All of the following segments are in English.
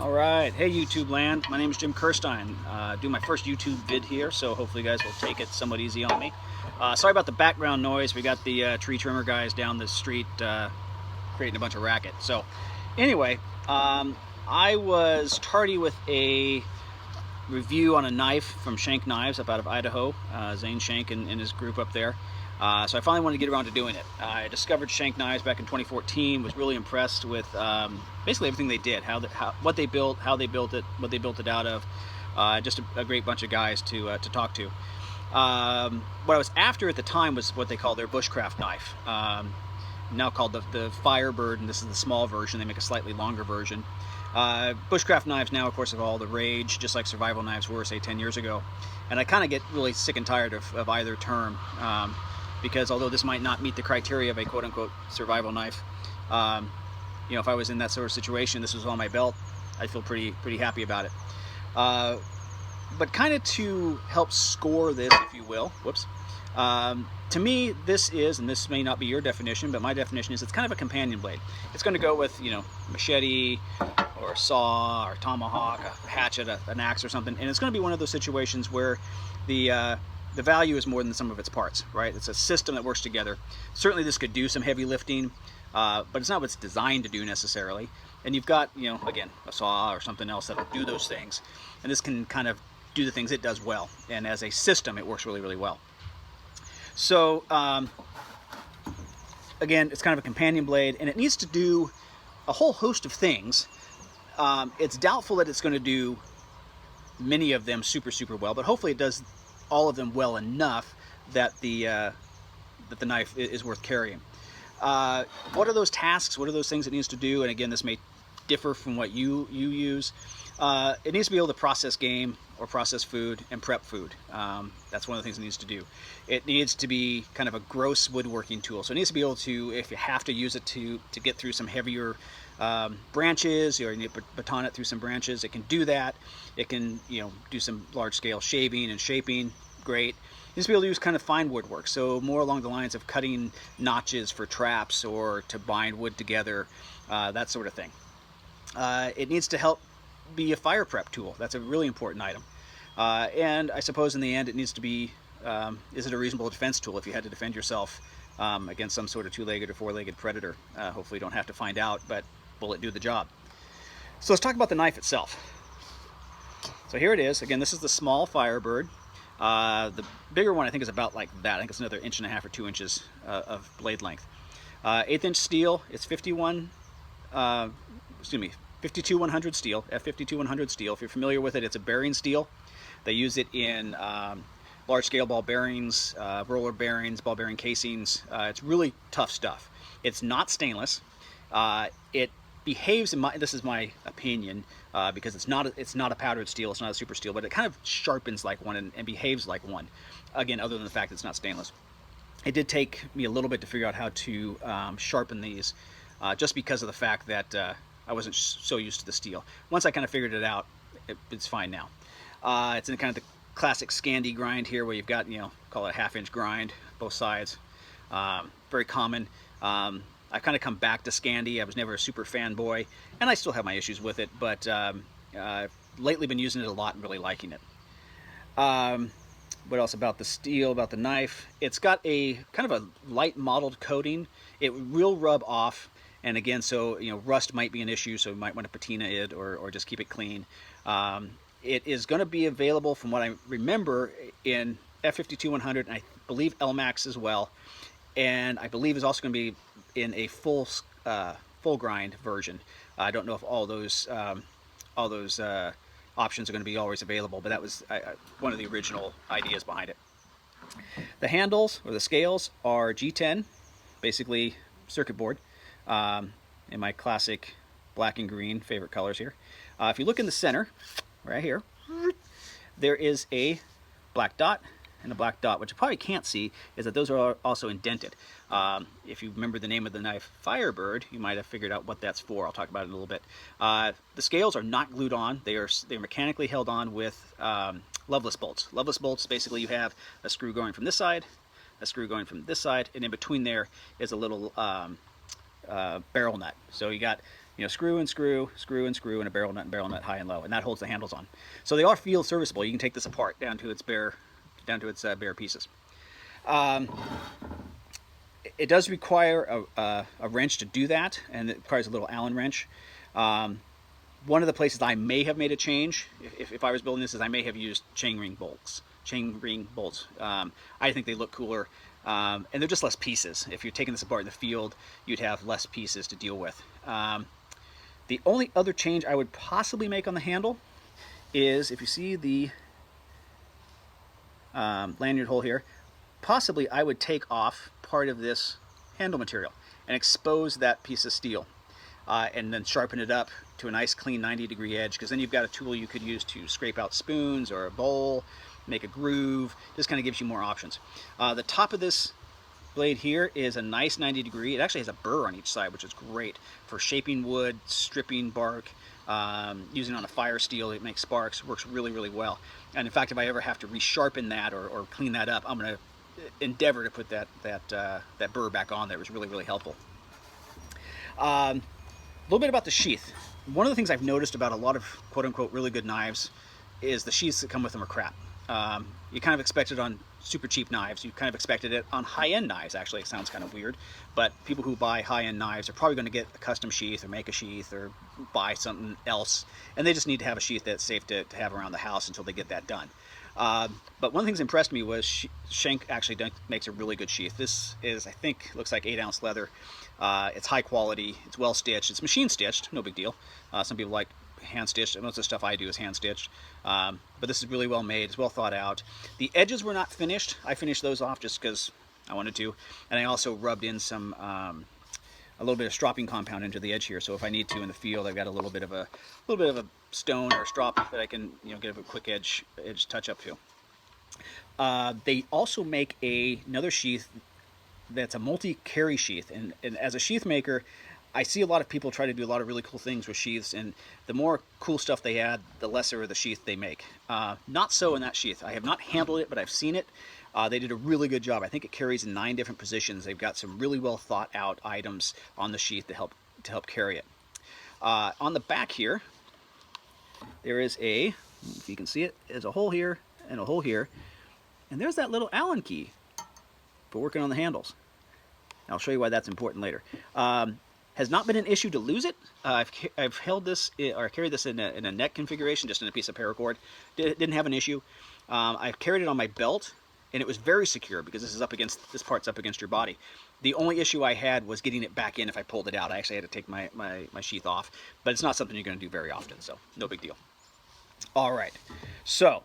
Alright, hey YouTube land, my name is Jim Kirstein. Do my first YouTube vid here, so hopefully you guys will take it somewhat easy on me. Sorry about the background noise, we got the tree trimmer guys down the street creating a bunch of racket. So anyway, I was tardy with a review on a knife from Schenk Knives up out of Idaho, Zane Schenk and his group up there. So I finally wanted to get around to doing it. I discovered Schenk Knives back in 2014, was really impressed with basically everything they did, what they built, how they built it, what they built it out of. Just a great bunch of guys to talk to. What I was after at the time was what they call their bushcraft knife, now called the Firebird, and this is the small version. They make a slightly longer version. Bushcraft knives now, of course, have all the rage, just like survival knives were, say, 10 years ago. And I kind of get really sick and tired of either term. Because although this might not meet the criteria of a quote-unquote survival knife, you know, if I was in that sort of situation, this was on my belt, I'd feel pretty happy about it. But kind of to help score this, if you will, whoops, to me this is, and this may not be your definition, but my definition is it's kind of a companion blade. It's going to go with, you know, machete or a saw or tomahawk, a hatchet, an axe or something, and it's going to be one of those situations where the value is more than the sum of its parts, right? It's a system that works together. Certainly this could do some heavy lifting, but it's not what it's designed to do necessarily. And you've got, you know, again, a saw or something else that'll do those things. And this can kind of do the things it does well. And as a system, it works really well. So, again, it's kind of a companion blade, and it needs to do a whole host of things. It's doubtful that it's going to do many of them super well, but hopefully it does all of them well enough that the knife is worth carrying. What are those tasks? What are those things it needs to do? And again, this may differ from what you use. It needs to be able to process game or process food and prep food. That's one of the things it needs to do. It needs to be kind of a gross woodworking tool. So it needs to be able to, if you have to use it to get through some heavier branches, or you need to baton it through some branches, it can do that. It can, you know, do some large-scale shaving and shaping. Great. It needs to be able to use kind of fine woodwork, so more along the lines of cutting notches for traps or to bind wood together, that sort of thing. It needs to help be a fire prep tool. That's a really important item. And I suppose in the end it needs to be, is it a reasonable defense tool if you had to defend yourself against some sort of two-legged or four-legged predator? Hopefully you don't have to find out, but will it do the job? So let's talk about the knife itself. So here it is. Again, this is the small Firebird. The bigger one I think is about like that. I think it's another 1.5 or 2 inches of blade length. 1/8 steel. It's 52-100 steel, F52-100 steel. If you're familiar with it, it's a bearing steel. They use it in large-scale ball bearings, roller bearings, ball bearing casings. It's really tough stuff. It's not stainless. It behaves, this is my opinion, because it's not a powdered steel, it's not a super steel, but it kind of sharpens like one and behaves like one. Again, other than the fact that it's not stainless. It did take me a little bit to figure out how to sharpen these, just because of the fact that I wasn't so used to the steel. Once I kind of figured it out, it's fine now. It's in kind of the classic Scandi grind here, where you've got, you know, call it a 1/2 inch grind, both sides. Very common. I've kind of come back to Scandi. I was never a super fanboy, and I still have my issues with it, but I've lately been using it a lot and really liking it. What else about the steel, about the knife? It's got a kind of a light mottled coating. It will rub off, and again, so, you know, rust might be an issue, so you might want to patina it or just keep it clean. It is going to be available, from what I remember, in F52-100, and I believe LMAX as well. And I believe is also going to be in a full grind version. I don't know if all those options are going to be always available, but that was one of the original ideas behind it. The handles, or the scales, are G10, basically circuit board, in my classic black and green favorite colors here. If you look in the center, right here, there is a black dot and a black dot. What you probably can't see is that those are also indented. If you remember the name of the knife, Firebird, you might have figured out what that's for. I'll talk about it in a little bit. The scales are not glued on. They're mechanically held on with loveless bolts. Loveless bolts, basically you have a screw going from this side, a screw going from this side, and in between there is a little barrel nut. So you got you know, screw and screw, screw and screw, and a barrel nut high and low, and that holds the handles on. So they are field serviceable. You can take this apart down to its bare pieces. Um, it does require a wrench to do that, and it requires a little Allen wrench. One of the places I may have made a change, if I was building this, is I may have used chain ring bolts. I think they look cooler, and they're just less pieces. If you're taking this apart in the field, you'd have less pieces to deal with. The only other change I would possibly make on the handle is, if you see the lanyard hole here, possibly I would take off part of this handle material and expose that piece of steel, and then sharpen it up to a nice clean 90-degree edge, because then you've got a tool you could use to scrape out spoons or a bowl, make a groove. This kind of gives you more options. The top of this blade here is a nice 90-degree. It actually has a burr on each side, which is great for shaping wood, stripping bark, using it on a fire steel. It makes sparks, works really, really well. And in fact, if I ever have to resharpen that or clean that up, I'm going to endeavor to put that burr back on there. It was really, really helpful. A little bit about the sheath. One of the things I've noticed about a lot of quote-unquote really good knives is the sheaths that come with them are crap. You kind of expect it on super cheap knives. You kind of expected it on high-end knives. Actually, it sounds kind of weird, but people who buy high-end knives are probably going to get a custom sheath or make a sheath or buy something else, and they just need to have a sheath that's safe to have around the house until they get that done. But one of the things that impressed me was Schenk actually makes a really good sheath. This is, I think, looks like 8-ounce leather. It's high quality. It's well stitched. It's machine stitched. No big deal. Some people like hand stitched. Most of the stuff I do is hand stitched. But this is really well made. It's well thought out. The edges were not finished. I finished those off just because I wanted to, and I also rubbed in some a little bit of stropping compound into the edge here. So if I need to in the field, I've got a little bit of a stone or strop that I can, you know, get a quick edge touch up to. They also make another sheath that's a multi-carry sheath, and as a sheath maker, I see a lot of people try to do a lot of really cool things with sheaths, and the more cool stuff they add, the lesser of the sheath they make. Not so in that sheath. I have not handled it, but I've seen it. They did a really good job. I think it carries in 9 different positions. They've got some really well thought out items on the sheath to help carry it. On the back here, there is if you can see it, there's a hole here and a hole here, and there's that little Allen key for working on the handles. I'll show you why that's important later. Has not been an issue to lose it. I've held this or carried this in a neck configuration, just in a piece of paracord. Didn't have an issue. I've carried it on my belt, and it was very secure because this part's up against your body. The only issue I had was getting it back in if I pulled it out. I actually had to take my sheath off, but it's not something you're going to do very often, so no big deal. All right, so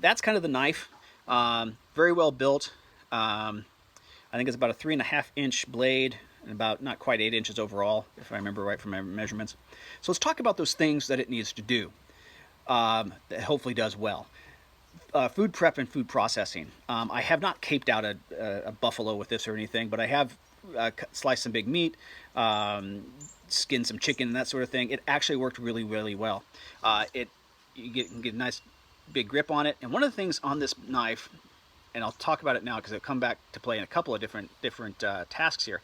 that's kind of the knife. Very well built. I think it's about a 3.5-inch blade, and about not quite 8 inches overall, if I remember right from my measurements. So let's talk about those things that it needs to do, that hopefully does well. Food prep and food processing. I have not caped out a buffalo with this or anything, but I have sliced some big meat, skinned some chicken and that sort of thing. It actually worked really, really well. You can get a nice big grip on it. And one of the things on this knife, and I'll talk about it now because it'll come back to play in a couple of different tasks here.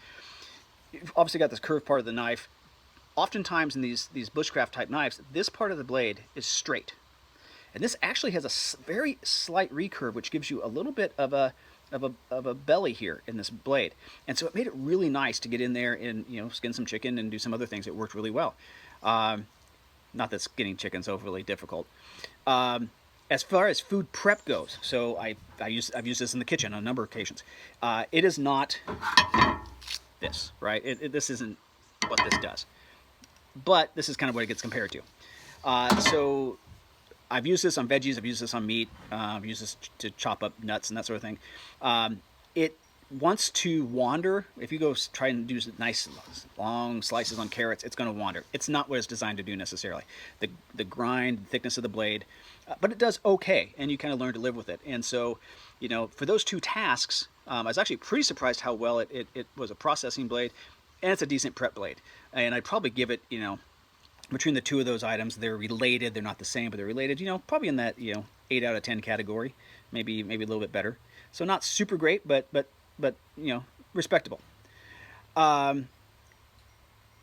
You've obviously got this curved part of the knife. Oftentimes in these bushcraft type knives, this part of the blade is straight. And this actually has a very slight recurve, which gives you a little bit of a belly here in this blade. And so it made it really nice to get in there and, you know, skin some chicken and do some other things. It worked really well. Not that skinning chicken's overly difficult. As far as food prep goes, so I've used this in the kitchen on a number of occasions. It is not this, right? This isn't what this does. But this is kind of what it gets compared to. So I've used this on veggies, I've used this on meat, I've used this to chop up nuts and that sort of thing. It wants to wander. If you go try and do nice long slices on carrots, it's going to wander. It's not what it's designed to do necessarily. The grind, the thickness of the blade, but it does okay, and you kind of learn to live with it. And so, you know, for those two tasks, I was actually pretty surprised how well it was a processing blade, and it's a decent prep blade. And I'd probably give it, you know, between the two of those items, they're related. They're not the same, but they're related. You know, probably in that 8 out of 10 category, maybe a little bit better. So not super great, but you know, respectable.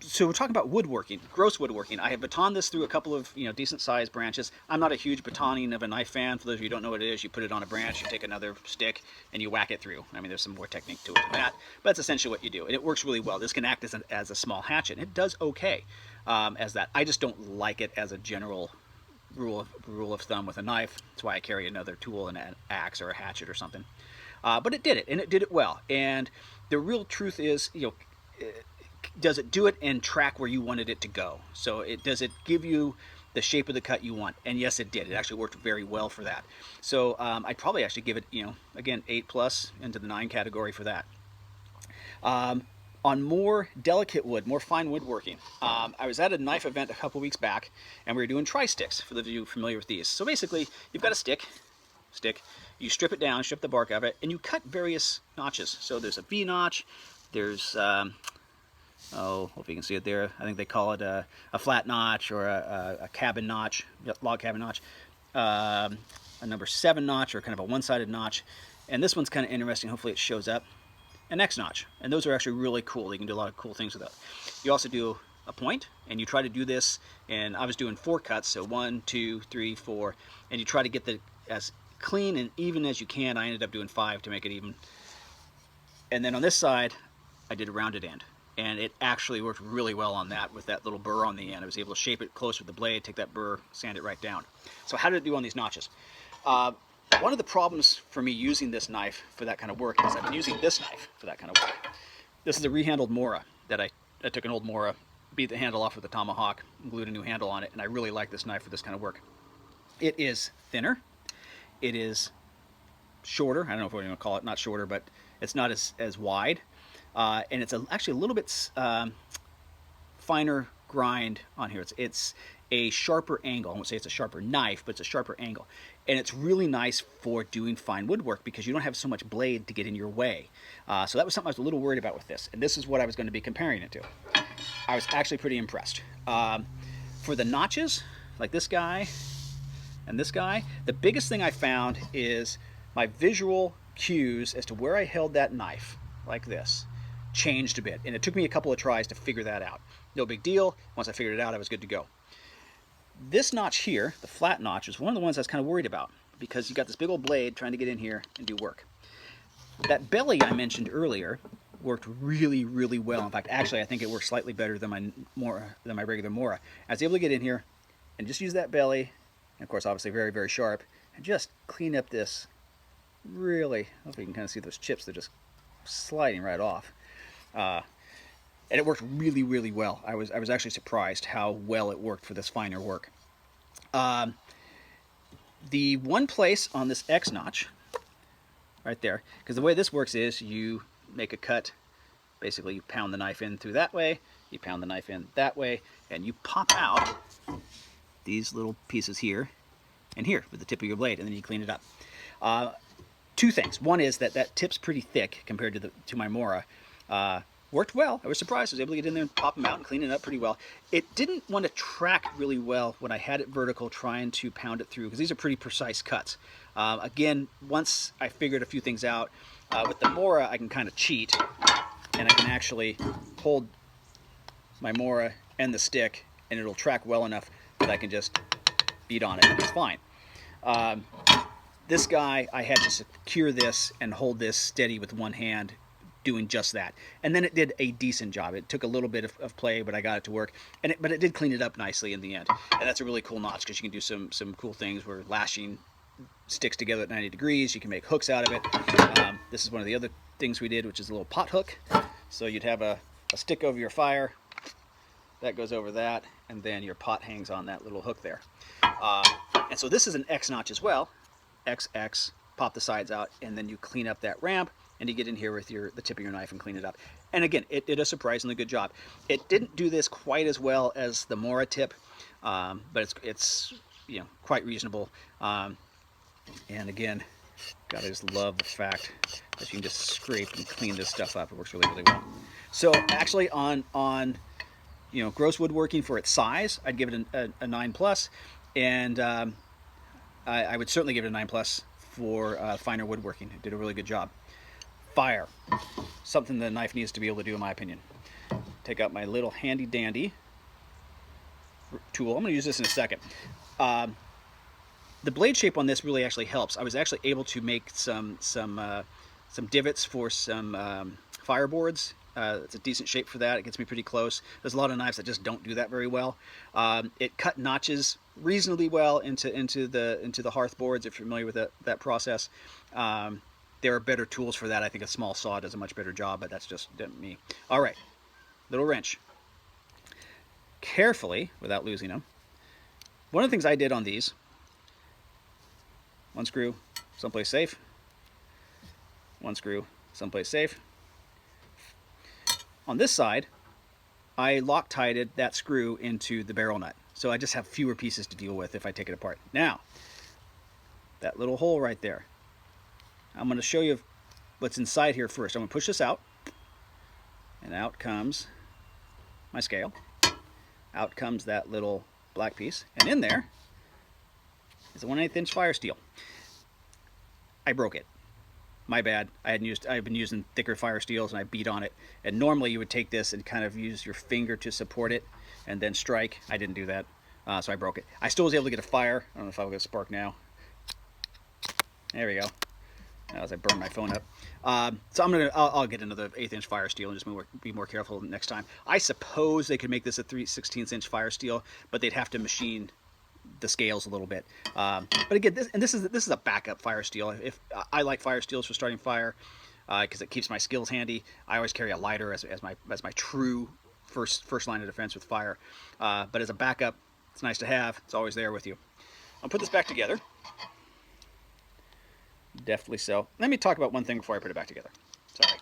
So we're talking about woodworking, gross woodworking. I have batoned this through a couple of decent sized branches. I'm not a huge batoning of a knife fan. For those of you who don't know what it is, you put it on a branch, you take another stick, and you whack it through. I mean, there's some more technique to it than that, but that's essentially what you do, and it works really well. This can act as a small hatchet. It does okay as that. I just don't like it as a general rule of thumb with a knife. That's why I carry another tool, an axe or a hatchet or something. But it did it, and it did it well. And the real truth is, does it do it and track where you wanted it to go? So does it give you the shape of the cut you want? And yes, it did. It actually worked very well for that. So I'd probably actually give it, again, 8+ into the 9 category for that. On more delicate wood, more fine woodworking, I was at a knife event a couple weeks back, and we were doing tri-sticks, for those of you familiar with these. So basically, you've got a stick, you strip it down, strip the bark of it, and you cut various notches. So there's a V-notch, there's, hope you can see it there. I think they call it a flat notch or a cabin notch, log cabin notch, a number 7 notch or kind of a one-sided notch. And this one's kind of interesting. Hopefully it shows up. An X notch, and those are actually really cool. You can do a lot of cool things with that. You also do a point, and you try to do this, and I was doing 4 cuts, so 1, 2, 3, 4, and you try to get the as clean and even as you can. I ended up doing 5 to make it even. And then on this side, I did a rounded end, and it actually worked really well on that with that little burr on the end. I was able to shape it close with the blade, take that burr, sand it right down. So how did it do on these notches? One of the problems for me using this knife for that kind of work is I've been using this knife for that kind of work. This is a rehandled Mora that I took an old Mora, beat the handle off with a tomahawk, glued a new handle on it, and I really like this knife for this kind of work. It is thinner, it is shorter, I don't know if we're going to call it, not shorter, but it's not as wide, and it's actually a little bit finer grind on here. It's a sharper angle. I won't say it's a sharper knife, but it's a sharper angle. And it's really nice for doing fine woodwork because you don't have so much blade to get in your way. So that was something I was a little worried about with this. And this is what I was going to be comparing it to. I was actually pretty impressed. For the notches, like this guy and this guy, the biggest thing I found is my visual cues as to where I held that knife, like this, changed a bit. And it took me a couple of tries to figure that out. No big deal. Once I figured it out, I was good to go. This notch here, the flat notch, is one of the ones I was kind of worried about because you got this big old blade trying to get in here and do work. That belly I mentioned earlier worked really, really well. In fact, actually, I think it worked slightly better than my regular Mora. I was able to get in here and just use that belly, and of course, obviously very, very sharp, and just clean up this really, hopefully you can kind of see those chips, they're just sliding right off. And it worked really, really well. I was actually surprised how well it worked for this finer work. The one place on this X notch, right there, because the way this works is you make a cut, basically you pound the knife in through that way, you pound the knife in that way, and you pop out these little pieces here and here with the tip of your blade, and then you clean it up. 2 things. One is that tip's pretty thick compared to my Mora. Worked well. I was surprised. I was able to get in there and pop them out and clean it up pretty well. It didn't want to track really well when I had it vertical trying to pound it through because these are pretty precise cuts. Again, once I figured a few things out, with the Mora I can kind of cheat and I can actually hold my Mora and the stick and it'll track well enough that I can just beat on it and it's fine. This guy, I had to secure this and hold this steady with one hand doing just that. And then it did a decent job. It took a little bit of play, but I got it to work. But it did clean it up nicely in the end. And that's a really cool notch because you can do some cool things where lashing sticks together at 90 degrees. You can make hooks out of it. This is one of the other things we did, which is a little pot hook. So you'd have a stick over your fire. That goes over that. And then your pot hangs on that little hook there. And so this is an X notch as well. XX, pop the sides out, and then you clean up that ramp. And you get in here with the tip of your knife and clean it up. And again, it did a surprisingly good job. It didn't do this quite as well as the Mora tip, but it's quite reasonable. And again, God, I just love the fact that you can just scrape and clean this stuff up. It works really, really well. So actually, on gross woodworking for its size, I'd give it a 9+, and I would certainly give it a 9+ for finer woodworking. It did a really good job. Fire, something the knife needs to be able to do, in my opinion. take out my little handy dandy tool. I'm going to use this in a second. The blade shape on this really actually helps. I was actually able to make some divots for some fireboards. It's a decent shape for that. It gets me pretty close. There's a lot of knives that just don't do that very well. It cut notches reasonably well into the hearth boards, if you're familiar with that process. There are better tools for that. I think a small saw does a much better job, but that's just me. All right, little wrench. Carefully, without losing them. One of the things I did on these, one screw, someplace safe. One screw, someplace safe. On this side, I Loctited that screw into the barrel nut. So I just have fewer pieces to deal with if I take it apart. Now, that little hole right there. I'm going to show you what's inside here first. I'm going to push this out. And out comes my scale. Out comes that little black piece. And in there is a 1/8 inch fire steel. I broke it. My bad. I've been using thicker fire steels and I beat on it. And normally you would take this and kind of use your finger to support it and then strike. I didn't do that, so I broke it. I still was able to get a fire. I don't know if I'll get a spark now. There we go. As I burn my phone up. So I'll get another 1/8 inch fire steel and just be more careful next time. I suppose they could make this a 3/16 inch fire steel, but they'd have to machine the scales a little bit. But again, this is a backup fire steel. If I like fire steels for starting fire, because it keeps my skills handy. I always carry a lighter as my true first line of defense with fire. But as a backup, it's nice to have. It's always there with you. I'll put this back together. Deftly so. Let me talk about one thing before I put it back together. Sorry.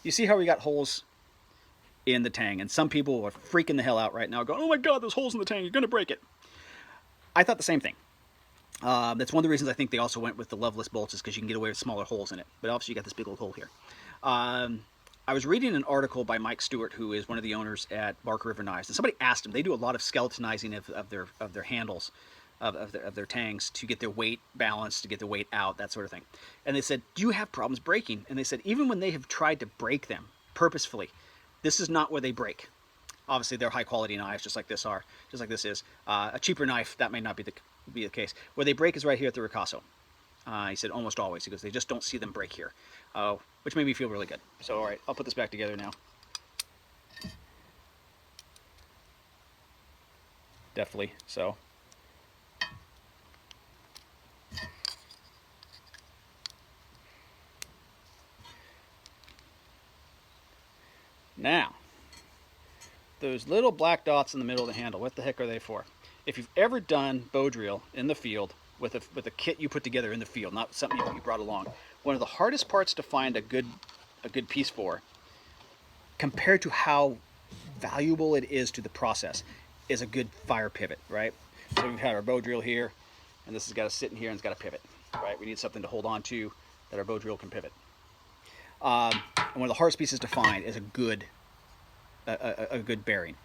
You see how we got holes in the tang, and some people are freaking the hell out right now going, oh my god, there's holes in the tang, you're gonna break it. I thought the same thing. That's one of the reasons I think they also went with the loveless bolts, is because you can get away with smaller holes in it, but obviously you got this big old hole here. I was reading an article by Mike Stewart, who is one of the owners at Barker River Knives, and somebody asked him, they do a lot of skeletonizing of their handles of their tangs to get their weight balanced, to get the weight out, that sort of thing. And they said, do you have problems breaking? And they said, even when they have tried to break them purposefully, this is not where they break. Obviously, they're high quality knives, just like this is. A cheaper knife, that may not be the case. Where they break is right here at the ricasso. He said almost always, because they just don't see them break here, which made me feel really good. So, all right, I'll put this back together now. Deftly so. Now, those little black dots in the middle of the handle, what the heck are they for? If you've ever done bow drill in the field with a kit you put together in the field, not something you brought along, one of the hardest parts to find a good piece for, compared to how valuable it is to the process, is a good fire pivot, right? So we've had our bow drill here, and this has got to sit in here and it's got to pivot, right? We need something to hold on to that our bow drill can pivot. And one of the hardest pieces to find is a good bearing.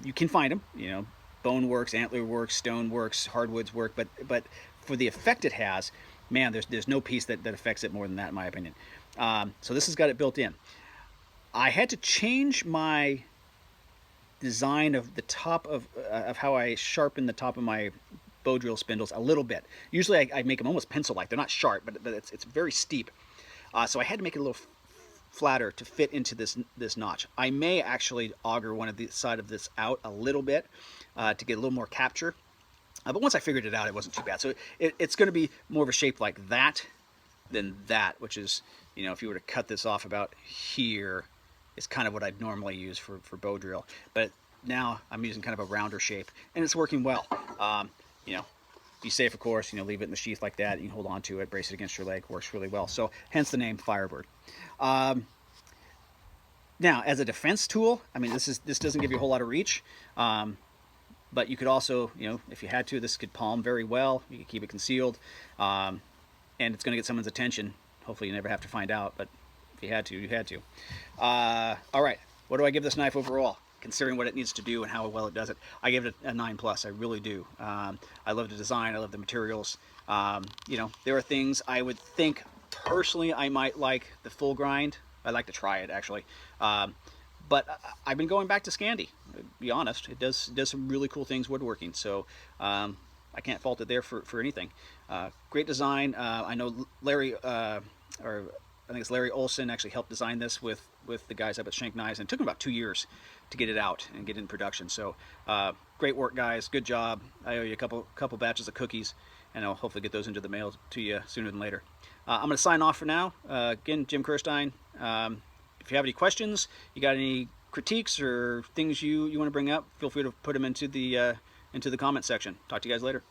You can find them, you know, bone works, antler works, stone works, hardwoods work, but for the effect it has, man, there's no piece that affects it more than that, in my opinion. So this has got it built in. I had to change my design of the top of how I sharpen the top of my bow drill spindles a little bit. Usually I make them almost pencil-like. They're not sharp, but it's very steep. So I had to make it a little flatter to fit into this notch. I may actually auger one of the side of this out a little bit to get a little more capture. But once I figured it out, it wasn't too bad. So it's going to be more of a shape like that than that, which is, you know, if you were to cut this off about here, is kind of what I'd normally use for bow drill. But now I'm using kind of a rounder shape, and it's working well. You know, be safe, of course. You know, leave it in the sheath like that. You can hold on to it, brace it against your leg. Works really well. So hence the name Firebird. Now, as a defense tool, I mean, this doesn't give you a whole lot of reach. But you could also, you know, if you had to, this could palm very well. You could keep it concealed, and it's going to get someone's attention. Hopefully, you never have to find out. But if you had to, you had to. All right, what do I give this knife overall, considering what it needs to do and how well it does it? I give it a 9+. I really do. I love the design. I love the materials. You know, there are things I would think personally I might like the full grind. I'd like to try it actually, But I've been going back to Scandi, to be honest. It does some really cool things woodworking, so I can't fault it there for anything. Great design. I know Larry, or I think it's Larry Olson, actually helped design this with the guys up at Schenk Knives, and it took them about 2 years to get it out and get it in production. So great work, guys. Good job. I owe you a couple batches of cookies, and I'll hopefully get those into the mail to you sooner than later. I'm going to sign off for now. Again, Jim Kirstein. If you have any questions, you got any critiques or things you want to bring up, feel free to put them into the comment section. Talk to you guys later.